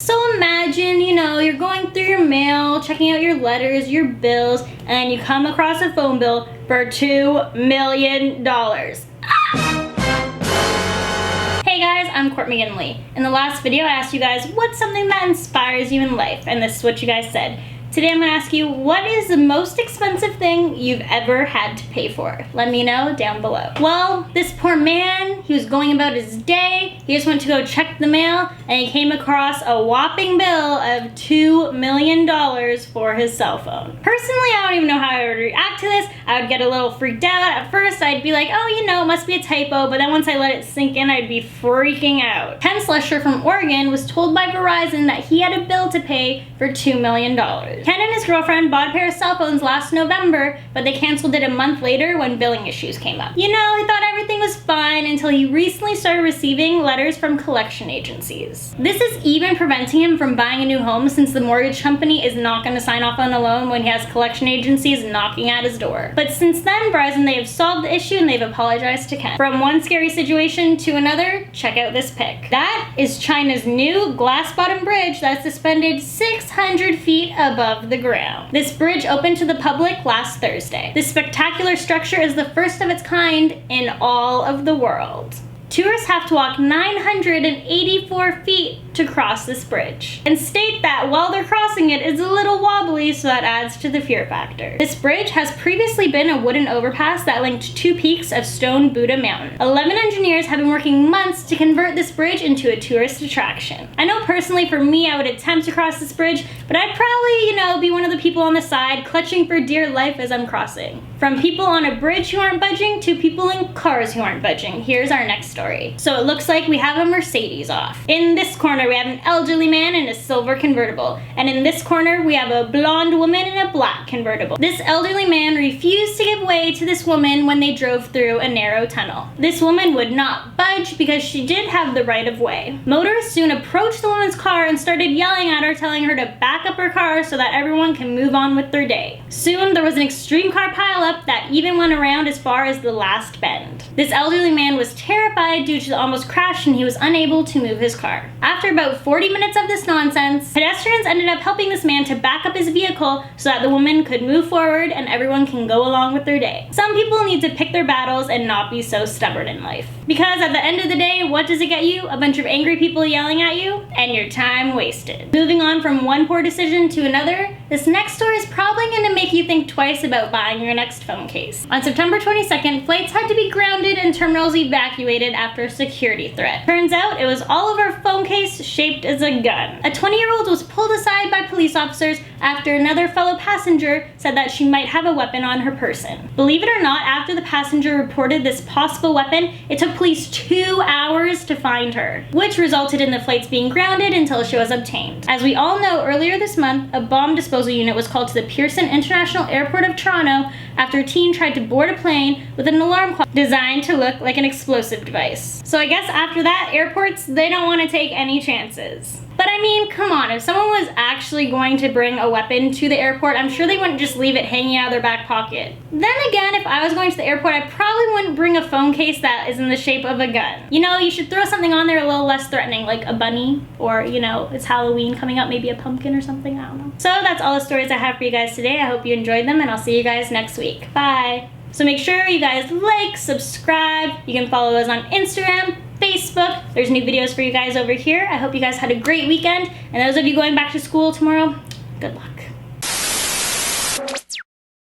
So imagine, you're going through your mail, checking out your letters, your bills, and you come across a phone bill for $2 million. Hey guys, I'm Court McGinley. In the last video, I asked you guys what's something that inspires you in life, and this is what you guys said. Today I'm going to ask you, what is the most expensive thing you've ever had to pay for? Let me know down below. Well, this poor man, he was going about his day. He just went to go check the mail, and he came across a whopping bill of $2 million for his cell phone. Personally, I don't even know how I would react to this. I would get a little freaked out. At first, I'd be like, oh, it must be a typo, but then once I let it sink in, I'd be freaking out. Ken Slusher from Oregon was told by Verizon that he had a bill to pay for $2 million. Ken and his girlfriend bought a pair of cell phones last November, but they canceled it a month later when billing issues came up. He thought everything was fine until he recently started receiving letters from collection agencies. This is even preventing him from buying a new home, since the mortgage company is not going to sign off on a loan when he has collection agencies knocking at his door. But since then, Verizon, they have solved the issue and they've apologized to Ken. From one scary situation to another, check out this pic. That is China's new glass-bottom bridge that's suspended 600 feet above the ground. This bridge opened to the public last Thursday. This spectacular structure is the first of its kind in all of the world. Tourists have to walk 984 feet to cross this bridge, and state that while they're crossing it, it's a little wobbly, so that adds to the fear factor. This bridge has previously been a wooden overpass that linked two peaks of Stone Buddha Mountain. 11 engineers have been working months to convert this bridge into a tourist attraction. I know personally for me, I would attempt to cross this bridge, but I'd probably, be one of the people on the side clutching for dear life as I'm crossing. From people on a bridge who aren't budging to people in cars who aren't budging, here's our next story. So it looks like we have a Mercedes off. In this corner, we have an elderly man in a silver convertible. And in this corner, we have a blonde woman in a black convertible. This elderly man refused to give way to this woman when they drove through a narrow tunnel. This woman would not budge because she did have the right of way. Motorists soon approached the woman's car and started yelling at her, telling her to back up her car so that everyone can move on with their day. Soon, there was an extreme car pileup that even went around as far as the last bend. This elderly man was terrified due to the almost crash, and he was unable to move his car. After about 40 minutes of this nonsense, pedestrians ended up helping this man to back up his vehicle so that the woman could move forward and everyone can go along with their day. Some people need to pick their battles and not be so stubborn in life. Because at the end of the day, what does it get you? A bunch of angry people yelling at you and your time wasted. Moving on from one poor decision to another, this next story is probably going to make you think twice about buying your next phone case. On September 22nd, flights had to be grounded and terminals evacuated after a security threat. Turns out it was all of our phone case shaped as a gun. A 20-year-old was pulled aside by police officers after another fellow passenger said that she might have a weapon on her person. Believe it or not, after the passenger reported this possible weapon, it took police 2 hours to find her, which resulted in the flights being grounded until she was obtained. As we all know, earlier this month, a bomb disposal unit was called to the Pearson International Airport of Toronto after a teen tried to board a plane with an alarm clock designed to look like an explosive device. So I guess after that, airports, they don't want to take any chances. But I mean, come on, if someone was actually going to bring a weapon to the airport, I'm sure they wouldn't just leave it hanging out of their back pocket. Then again, if I was going to the airport, I probably wouldn't bring a phone case that is in the shape of a gun. You should throw something on there a little less threatening, like a bunny, or, it's Halloween coming up, maybe a pumpkin or something, I don't know. So that's all the stories I have for you guys today. I hope you enjoyed them, and I'll see you guys next week. Bye! So make sure you guys like, subscribe. You can follow us on Instagram, Facebook. There's new videos for you guys over here. I hope you guys had a great weekend. And those of you going back to school tomorrow, good luck.